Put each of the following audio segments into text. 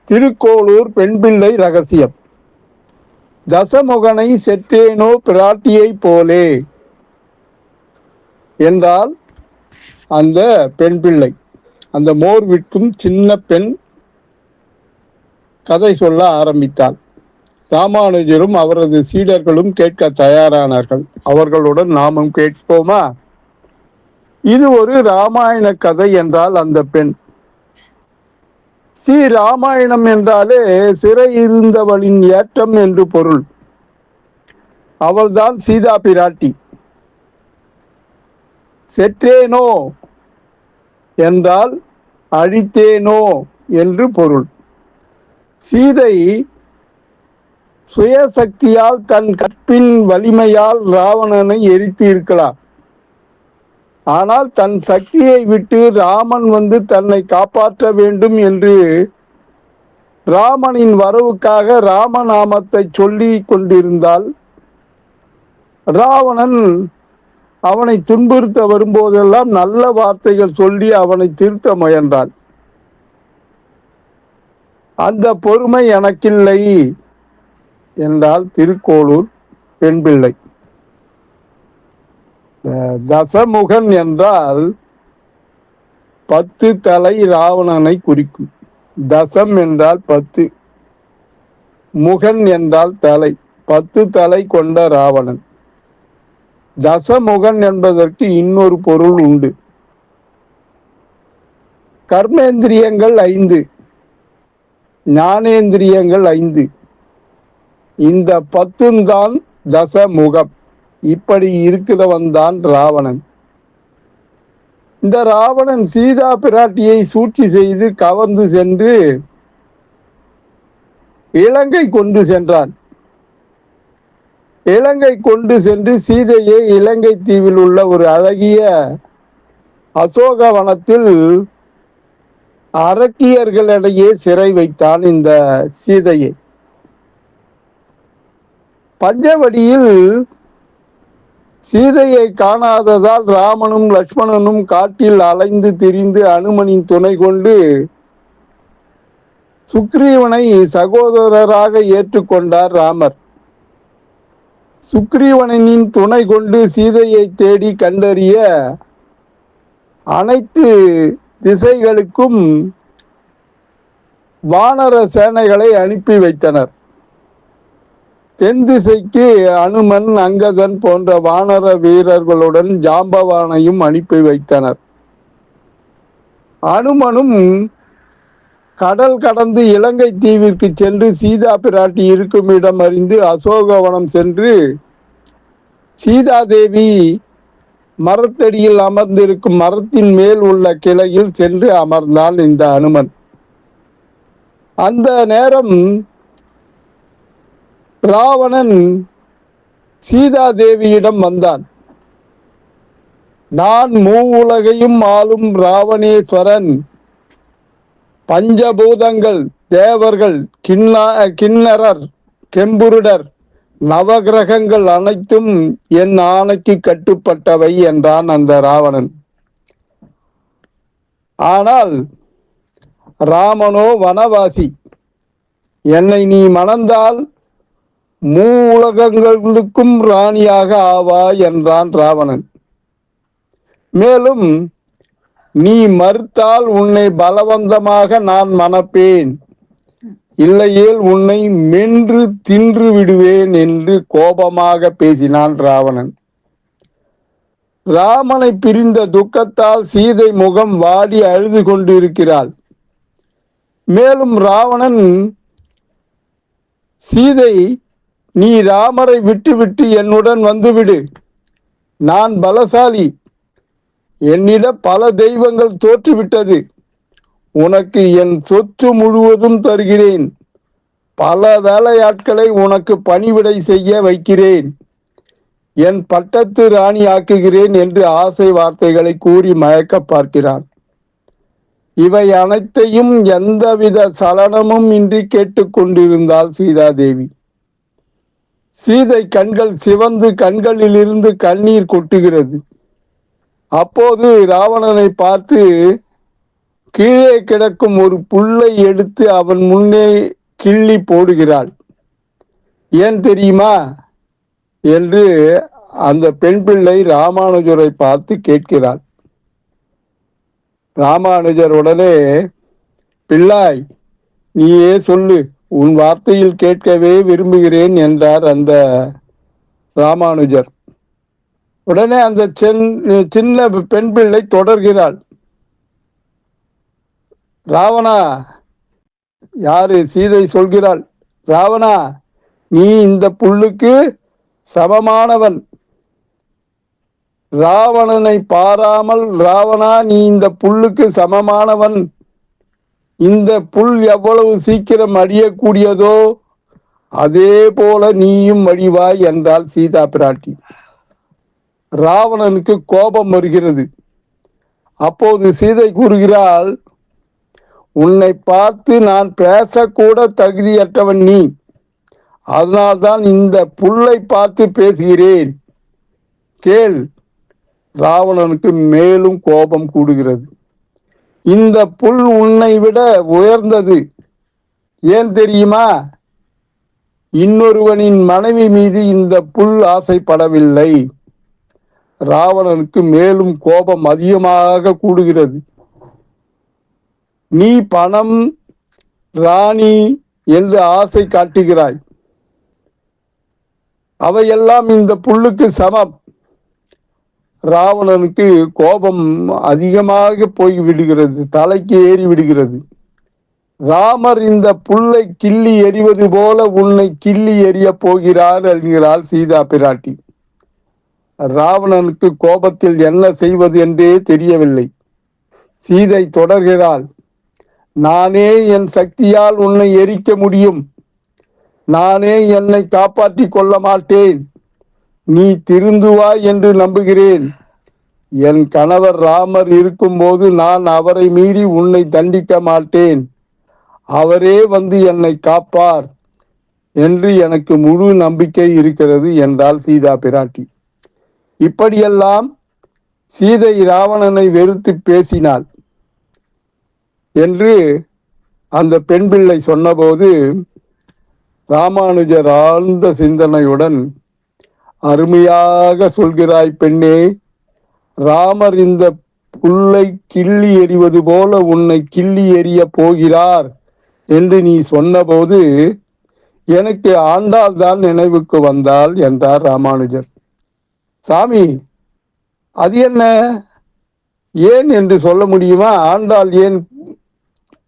திருக்கோளூர் பெண்பிள்ளை ரகசியம். தசமுகனை செற்றேனோ பிராட்டியை போலே என்றால் அந்த பெண் பிள்ளை, அந்த மோர் விற்கும் சின்ன பெண் கதை சொல்ல ஆரம்பித்தாள். ராமானுஜரும் அவரது சீடர்களும் கேட்க தயாரானார்கள். அவர்களுடன் நாமும் கேட்போமா? இது ஒரு ராமாயண கதை என்றால் அந்த பெண். ஸ்ரீ ராமாயணம் என்றாலே சிறை இருந்தவளின் ஏற்றம் என்று பொருள். அவள்தான் சீதா பிராட்டி. செற்றேனோ என்றால் அழித்தேனோ என்று பொருள். சீதை சுயசக்தியால் தன் கற்பின் வலிமையால் ராவணனை எரித்து இருக்கலாம். ஆனால் தன் சக்தியை விட்டு ராமன் வந்து தன்னை காப்பாற்ற வேண்டும் என்று ராமனின் வரவுக்காக ராமநாமத்தை சொல்லி கொண்டிருந்தால் ராவணன் அவனை துன்புறுத்த வரும்போதெல்லாம் நல்ல வார்த்தைகள் சொல்லி அவனை திருத்த முயன்றான். அந்த பொறுமை எனக்கில்லை என்றால் திருக்கோளூர் பெண் பிள்ளை. தசமுகன் என்றால் 10 தலை ராவணனை குறிக்கும். தசம் என்றால் 10, முகன் என்றால் தலை, 10 தலை கொண்ட ராவணன். தசமுகன் என்பதற்கு இன்னொரு பொருள் உண்டு. கர்மேந்திரியங்கள் 5, ஞானேந்திரியங்கள் 5, இந்த 10 தான் தசமுகம். இப்படி இருக்கிறவன் தான் ராவணன். இந்த ராவணன் சீதா பிராட்டியை சூழ்ச்சி செய்து கவர்ந்து சென்று இலங்கை கொண்டு சென்றான். இலங்கை கொண்டு சென்று சீதையை இலங்கை தீவில் உள்ள ஒரு அழகிய அசோகவனத்தில் அரக்கியர்களிடையே சிறை வைத்தான். இந்த சீதையை பஞ்சவடியில் சீதையை காணாததால் ராமனும் லட்சுமணனும் காட்டில் அலைந்து திரிந்து அனுமனின் துணை கொண்டு சுக்ரீவனை சகோதரராக ஏற்றுக்கொண்டார் ராமர். சுக்ரீவனின் துணை கொண்டு சீதையை தேடி கண்டறிய அனைத்து திசைகளுக்கும் வானர சேனைகளை அனுப்பி வைத்தனர். தென் திசைக்கு அனுமன், அங்கதன் போன்ற வானர வீரர்களுடன் ஜாம்பவானையும் அனுப்பி வைத்தனர். அனுமனும் கடல் கடந்து இலங்கை தீவிற்கு சென்று சீதா பிராட்டி இருக்கும் இடம் அறிந்து அசோகவனம் சென்று சீதாதேவி மரத்தடியில் அமர்ந்திருக்கும் மரத்தின் மேல் உள்ள கிளையில் சென்று அமர்ந்தான் இந்த அனுமன். அந்த நேரம் ராவணன் சீதாதேவியிடம் வந்தான். நான் மூவுலகையும் ஆளும் ராவணேஸ்வரன். பஞ்சபூதங்கள், தேவர்கள், கிண்ணறர், கெம்புருடர், நவகிரகங்கள் அனைத்தும் என் ஆணைக்கு கட்டுப்பட்டவை என்றான் அந்த ராவணன். ஆனால் ராமனோ வனவாசி. என்னை நீ மணந்தால் மூவுலகங்களுக்கும் ராணியாக ஆவாய் என்றான் ராவணன். மேலும் நீ மறுத்தால் உன்னை பலவந்தமாக நான் மணப்பேன், இல்லையேல் உன்னை மென்று தின்று விடுவேன் என்று கோபமாக பேசினான் ராவணன். ராமனை பிரிந்த துக்கத்தால் சீதை முகம் வாடி அழுது கொண்டிருக்கிறாள். மேலும் ராவணன் சீதை, நீ ராமரை விட்டுவிட்டு என்னுடன் வந்துவிடு, நான் பலசாலி, என்னிடம் பல தெய்வங்கள் தோற்றுவிட்டது, உனக்கு என் சொத்து முழுவதும் தருகிறேன், பல வேலையாட்களை உனக்கு பணிவிடை செய்ய வைக்கிறேன், என் பட்டத்து ராணி ஆக்குகிறேன் என்று ஆசை வார்த்தைகளை கூறி மயக்க பார்க்கிறான். இவை அனைத்தையும் எந்தவித சலனமும் இன்றி கேட்டுக்கொண்டிருந்தாள் சீதாதேவி. சீதை கண்கள் சிவந்து கண்களிலிருந்து கண்ணீர் கொட்டுகிறது. அப்போது ராவணனை பார்த்து கீழே கிடக்கும் ஒரு புல்லை எடுத்து அவன் முன்னே கிள்ளி போடுகிறாள். ஏன் தெரியுமா என்று அந்த பெண் பிள்ளை ராமானுஜரை பார்த்து கேட்கிறாள். ராமானுஜர் உடனே, பிள்ளாய், நீயே சொல்லு, உன் வார்த்தையில் கேட்கவே விரும்புகிறேன் என்றார் அந்த ராமானுஜர். உடனே அந்த சின்ன பெண் பிள்ளை தொடர்கிறாள். ராவணா, யாரு? சீதை சொல்கிறாள், ராவணா, நீ இந்த புல்லுக்கு சமமானவன். ராவணனை பாராமல், ராவணா, நீ இந்த புல்லுக்கு சமமானவன். இந்த புல் எவ்வளவு சீக்கிரம் அழியக்கூடியதோ அதே போல நீயும் அழிவாய் என்றாள் சீதா பிராட்டி. ராவணனுக்கு கோபம் வருகிறது. அப்போது சீதை கூறுகிறாள், உன்னை பார்த்து நான் பேசக்கூட தகுதியற்றவன் நீ. அதனால்தான் இந்த புல்லை பார்த்து பேசுகிறேன். கேள். ராவணனுக்கு மேலும் கோபம் கூடுகிறது. இந்த புல் உன்னை விட உயர்ந்தது. ஏன் தெரியுமா? இன்னொருவனின் மனைவி மீது இந்த புல் ஆசைப்படவில்லை. ராவணனுக்கு மேலும் கோபம் அதிகமாக கூடுகிறது. நீ பணம், ராணி என்று ஆசை காட்டுகிறாய். அவையெல்லாம் இந்த புல்லுக்கு சமம். ராவணனுக்கு கோபம் அதிகமாக போய் விடுகிறது, தலைக்கு ஏறி விடுகிறது. ராமர் இந்த புல்லை கிள்ளி எறிவது போல உன்னை கிள்ளி எறிய போகிறார் என்கிறாள் சீதா பிராட்டி. ராவணனுக்கு கோபத்தில் என்ன செய்வது என்றே தெரியவில்லை. சீதை தொடர்கிறாள், நானே என் சக்தியால் உன்னை எரிக்க முடியும். நானே என்னை காப்பாற்றிக் கொள்ள மாட்டேன். நீ திருந்துவாய் என்று நம்புகிறேன். என் கணவர் ராமர் இருக்கும்போது நான் அவரை மீறி உன்னை தண்டிக்க மாட்டேன். அவரே வந்து என்னை காப்பார் என்று எனக்கு முழு நம்பிக்கை இருக்கிறது என்றாள் சீதா பிராட்டி. இப்படியெல்லாம் சீதை ராவணனை வெறுத்து பேசினாள் என்று அந்த பெண் பிள்ளை சொன்னபோது ராமானுஜர் ஆழ்ந்த சிந்தனையுடன், அருமையாக சொல்கிறாய் பெண்ணே. ராமர் இந்த புல்லை கிள்ளி எறிவது போல உன்னை கிள்ளி எறிய போகிறார் என்று நீ சொன்னபோது எனக்கு ஆண்டாள் தான் நினைவுக்கு வந்தாள் என்றார் ராமானுஜர். சாமி, அது என்ன? ஏன் என்று சொல்ல முடியுமா? ஆண்டாள் ஏன்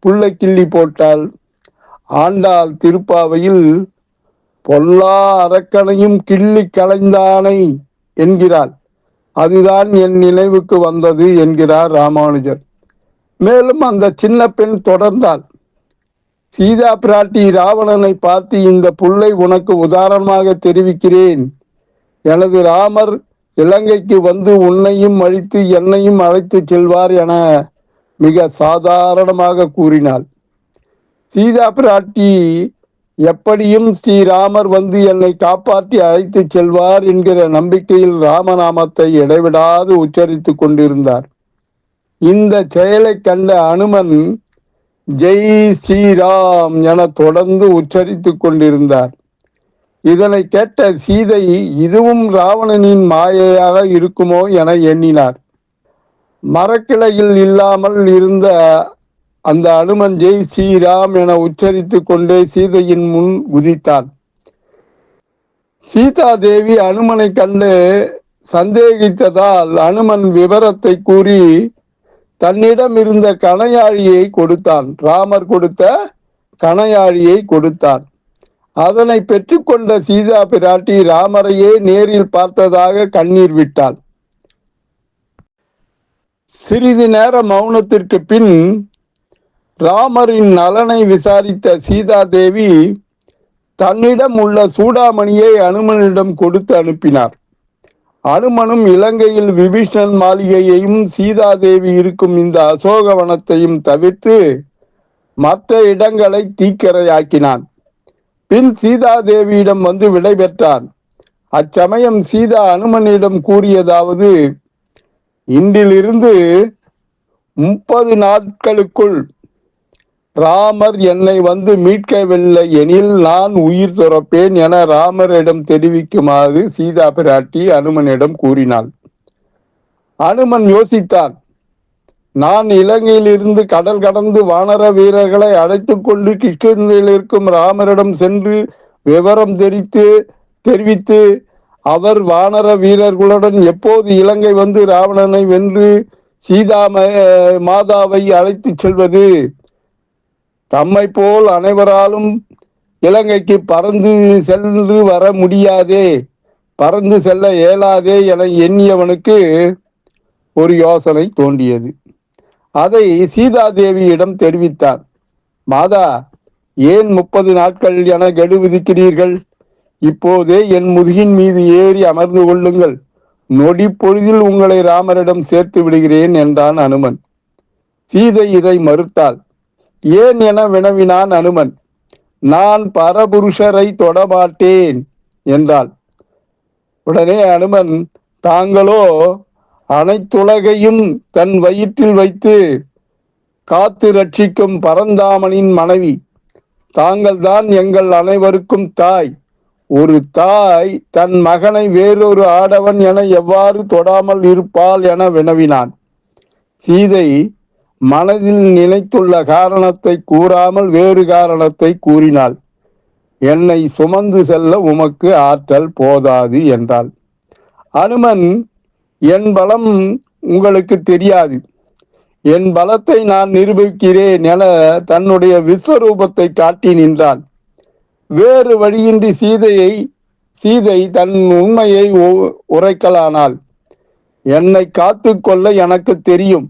புல்லை கிள்ளி போட்டாள்? ஆண்டாள் திருப்பாவையில் பொல்லா அரக்கனையும் கிள்ளி களைந்தானை என்கிறாள். அதுதான் என் நினைவுக்கு வந்தது என்கிறார் ராமானுஜர். மேலும் அந்த சின்ன பெண் தொடர்ந்தாள். சீதா பிராட்டி ராவணனை பார்த்து, இந்த புல்லை உனக்கு உதாரணமாக தெரிவிக்கிறேன். எனது ராமர் இலங்கைக்கு வந்து உன்னையும் அழித்து என்னையும் அழைத்து செல்வார் என மிக சாதாரணமாக கூறினாள். சீதா பிராட்டி எப்படியும் ஸ்ரீராமர் வந்து என்னை காப்பாற்றி அழைத்து செல்வார் என்கிற நம்பிக்கையில் ராமநாமத்தை இடைவிடாது உச்சரித்து கொண்டிருந்தார். இந்த செயலை கண்ட அனுமன் ஜெய் ஸ்ரீராம் என தொடர்ந்து உச்சரித்து கொண்டிருந்தார். இதனை கேட்ட சீதை, இதுவும் ராவணனின் மாயையாக இருக்குமோ என எண்ணினார். மரக்கிளையில் இல்லாமல் இருந்த அந்த அனுமன் ஜெய் ஸ்ரீராம் என உச்சரித்து கொண்டே சீதையின் முன் குதித்தான். சீதா தேவி அனுமனை கண்டு சந்தேகித்ததால் அனுமன் விவரத்தை கூறி தன்னிடம் இருந்த கணையாழியை கொடுத்தான். ராமர் கொடுத்த கணையாழியை கொடுத்தான். அதனை பெற்றுக்கொண்ட சீதா பிராட்டி ராமரையே நேரில் பார்த்ததாக கண்ணீர் விட்டாள். சிறிது நேர மௌனத்திற்கு பின் ராமரின் நலனை விசாரித்த சீதா தேவி தன்னிடம் உள்ள சூடாமணியை அனுமனிடம் கொடுத்து அனுப்பினார். அனுமனும் இலங்கையில் விபீஷணன் மாளிகையையும் சீதாதேவி இருக்கும் இந்த அசோகவனத்தையும் தவிர்த்து மற்ற இடங்களை தீக்கிரையாக்கினான். பின் சீதாதேவியிடம் வந்து விடை பெற்றான். அச்சமயம் சீதா அனுமனிடம் கூறியதாவது, இன்றிலிருந்து 30 நாட்களுக்குள் ராமர் என்னை வந்து மீட்கவில்லை எனில் நான் உயிர் துறப்பேன் என ராமரிடம் தெரிவிக்குமாறு சீதா பிராட்டி அனுமனிடம் கூறினாள். அனுமன் யோசித்தான். நான் இலங்கையிலிருந்து கடல் கடந்து வானர வீரர்களை அழைத்துக் கொண்டு கிஷ்கிந்தையில் இருக்கும் ராமரிடம் சென்று விவரம் தெரிவித்து அவர் வானர வீரர்களுடன் எப்போது இலங்கை வந்து ராவணனை வென்று சீதா மாதாவை அழைத்து செல்வது? தம்மை போல் அனைவராலும் இலங்கைக்கு பறந்து சென்று வர முடியாதே, பறந்து செல்ல இயலாதே என எண்ணியவனுக்கு ஒரு யோசனை தோன்றியது. அதை சீதாதேவியிடம் தெரிவித்தான். மாதா, ஏன் 30 நாட்கள் என கெடு விதிக்கிறீர்கள்? இப்போதே என் முதுகின் மீது ஏறி அமர்ந்து கொள்ளுங்கள். நொடி பொழுதில் உங்களை ராமரிடம் சேர்த்து விடுகிறேன் என்றான் அனுமன். சீதை இதை மறுத்தாள். ஏன் என வினவினான் அனுமன். நான் பரபுருஷரை தொடமாட்டேன் என்றாள். உடனே அனுமன், தாங்களோ அனைத்துலகையும் தன் வயிற்றில் வைத்து காத்து ரட்சிக்கும் பரந்தாமனின் மனைவி. தாங்கள்தான் எங்கள் அனைவருக்கும் தாய். ஒரு தாய் தன் மகனை வேறொரு ஆடவன் என எவ்வாறு தொடாமல் இருப்பாள் என வினவினான். சீதை மனதில் நினைத்துள்ள காரணத்தை கூறாமல் வேறு காரணத்தை கூறினாள். என்னை சுமந்து செல்ல உமக்கு ஆற்றல் போதாது என்றாள். அனுமன், என் பலம் உங்களுக்கு தெரியாது, என் பலத்தை நான் நிரூபிக்கிறேன் என தன்னுடைய விஸ்வரூபத்தை காட்டி நின்றான். வேறு வழியின்றி சீதை தன் உண்மையை உரைக்கலானாள். என்னை காத்து கொள்ள எனக்கு தெரியும்.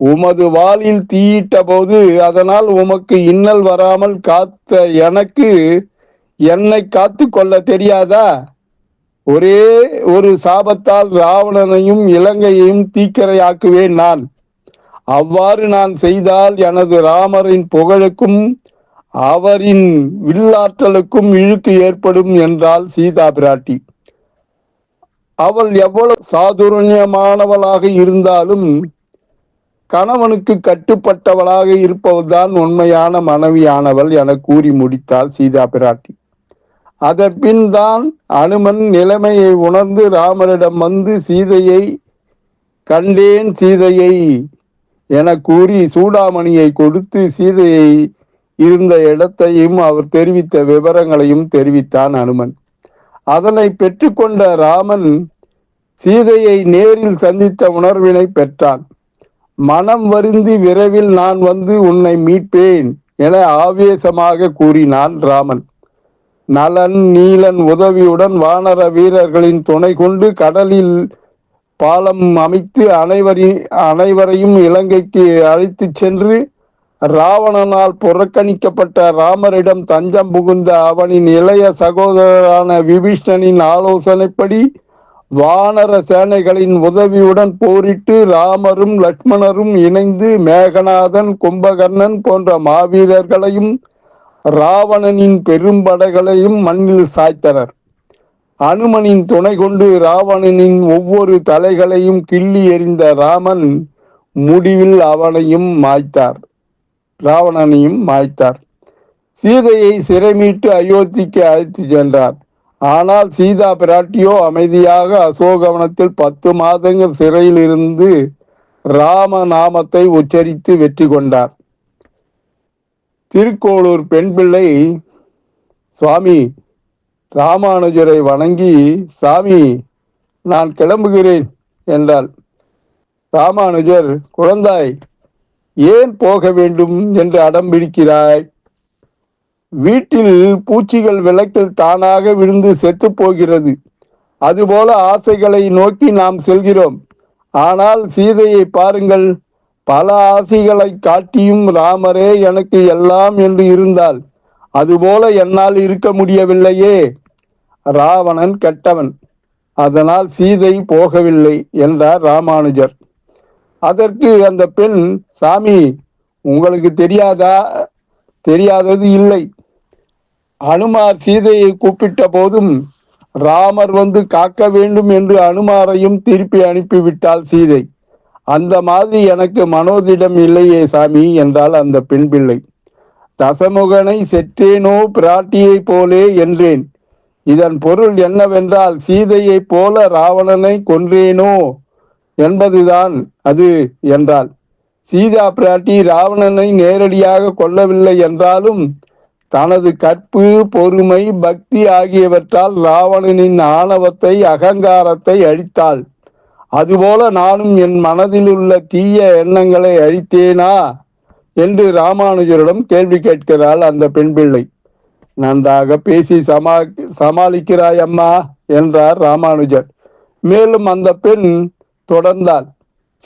உமது வாளில் தீயிட்ட போது அதனால் உமக்கு இன்னல் வராமல் காத்த எனக்கு என்னை காத்து கொள்ள தெரியாதா? ஒரே ஒரு சாபத்தால் ராவணனையும் இலங்கையையும் தீக்கிரையாக்குவேன் நான். அவ்வாறு நான் செய்தால் எனது ராமரின் புகழுக்கும் அவரின் வில்லாற்றலுக்கும் இழுக்கு ஏற்படும் என்றாள் சீதா பிராட்டி. அவள் எவ்வளவு சாதுரியமானவளாக இருந்தாலும் கணவனுக்கு கட்டுப்பட்டவளாக இருப்பவள்தான் உண்மையான மனைவியானவள் என கூறி முடித்தாள் சீதா பிராட்டி. அதற்பின் தான் அனுமன் நிலைமையை உணர்ந்து ராமரிடம் வந்து சீதையை கண்டேன், சீதையை என கூறி சூடாமணியை கொடுத்து சீதையை இருந்த இடத்தையும் அவர் தெரிவித்த விவரங்களையும் தெரிவித்தான் அனுமன். அதனை பெற்றுக்கொண்ட ராமன் சீதையை நேரில் சந்தித்த உணர்வினை பெற்றான். மனம் வருந்தி விரைவில் நான் வந்து உன்னை மீட்பேன் என ஆவேசமாக கூறினான் ராமன். நலன் நீலன் உதவியுடன் வானர வீரர்களின் துணை கொண்டு கடலில் பாலம் அமைத்து அனைவரையும் இலங்கைக்கு அழைத்து சென்று ராவணனால் புறக்கணிக்கப்பட்ட ராமரிடம் தஞ்சம் புகுந்த அவனின் இளைய சகோதரரான விபீஷ்ணனின் ஆலோசனைப்படி வானர சேனைகளின் உதவியுடன் போரிட்டு ராமரும் லட்சுமணரும் இணைந்து மேகநாதன், கும்பகர்ணன் போன்ற மாவீரர்களையும் ராவணனின் பெரும்படைகளையும் மண்ணில் சாய்த்தனர். அனுமனின் துணை கொண்டு ராவணனின் ஒவ்வொரு தலைகளையும் கிள்ளி எறிந்த ராமன் முடிவில் ராவணனையும் மாய்த்தார். சீதையை சிறைமீட்டு அயோத்திக்கு அழைத்து சென்றார். ஆனால் சீதா பிராட்டியோ அமைதியாக அசோகவனத்தில் 10 மாதங்கள் சிறையில் இருந்து ராம நாமத்தை உச்சரித்து வெற்றி கொண்டார். திருக்கோளூர் பெண் பிள்ளை சுவாமி ராமானுஜரை வணங்கி, சாமி நான் கிளம்புகிறேன் என்றாள். ராமானுஜர், குழந்தாய், ஏன் போக வேண்டும் என்று அடம் பிடிக்கிறாய்? வீட்டில் பூச்சிகள் விளக்கில் தானாக விழுந்து செத்து போகிறது. அதுபோல ஆசைகளை நோக்கி நாம் செல்கிறோம். ஆனால் சீதையை பாருங்கள், பல ஆசைகளை காட்டியும் ராமரே எனக்கு எல்லாம் என்று இருந்தால் அதுபோல என்னால் இருக்க முடியவில்லையே. ராவணன் கெட்டவன், அதனால் சீதை போகவில்லை என்றார் ராமானுஜர். அதற்கு அந்த பெண், சாமி உங்களுக்கு தெரியாதது இல்லை. அனுமார் சீதையை கூப்பிட்ட போதும் ராமர் வந்து காக்க வேண்டும் என்று அனுமாரையும் திருப்பி அனுப்பிவிட்டாள் சீதை. அந்த மாதிரி எனக்கு மனோதிடம் இல்லையே சாமி என்றாள் அந்த பெண் பிள்ளை. தசமுகனை செற்றேனோ பிராட்டியை போலே என்றேன். இதன் பொருள் என்னவென்றால் சீதையை போல ராவணனை கொன்றேனோ என்பதுதான் அது என்றாள். சீதா பிராட்டி ராவணனை நேரடியாக கொல்லவில்லை என்றாலும் தனது கற்பு, பொறுமை, பக்தி ஆகியவற்றால் ராவணனின் ஆணவத்தை, அகங்காரத்தை அழித்தாள். அதுபோல நானும் என் மனதில் உள்ள தீய எண்ணங்களை அழித்தேனா என்று ராமானுஜரிடம் கேள்வி கேட்கிறாள் அந்த பெண் பிள்ளை. நன்றாக பேசி சமாளிக்கிறாய் அம்மா என்றார் ராமானுஜர். மேலும் அந்த பெண் தொடர்ந்தாள்.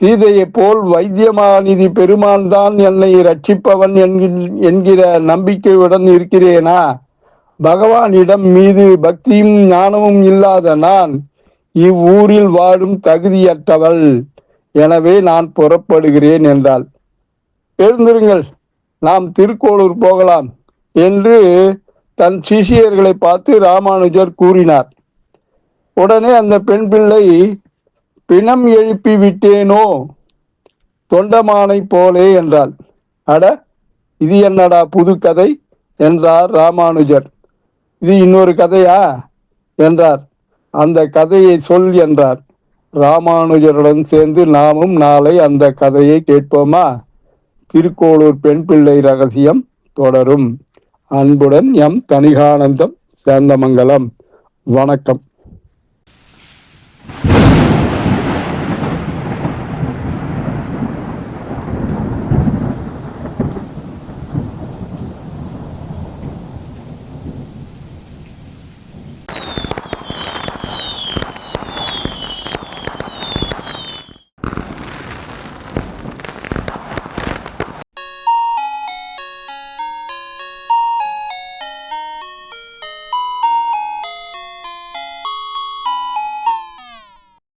சீதையை போல் வைத்தியமாநிதி பெருமான் தான் என்னை ரட்சிப்பவன் என்கிற நம்பிக்கையுடன் இருக்கிறேனா? பகவானிடம் மீது பக்தியும் ஞானமும் இல்லாத நான் இவ்வூரில் வாழும் தகுதியற்றவள். எனவே நான் புறப்படுகிறேன் என்றாள். எழுந்திருங்கள், நாம் திருக்கோளூர் போகலாம் என்று தன் சிஷியர்களை பார்த்து ராமானுஜர் கூறினார். உடனே அந்த பெண் பிள்ளை, பிணம் எழுப்பி விட்டேனோ தொண்டமானை போலே என்றாள். அட, இது என்னடா புது கதை என்றார் ராமானுஜர். இது இன்னொரு கதையா என்றார். அந்த கதையை சொல் என்றார். ராமானுஜருடன் சேர்ந்து நாமும் நாளை அந்த கதையை கேட்போமா? திருக்கோளூர் பெண் பிள்ளை ரகசியம் தொடரும். அன்புடன் எம் தணிகானந்தம், சேந்தமங்கலம். வணக்கம்.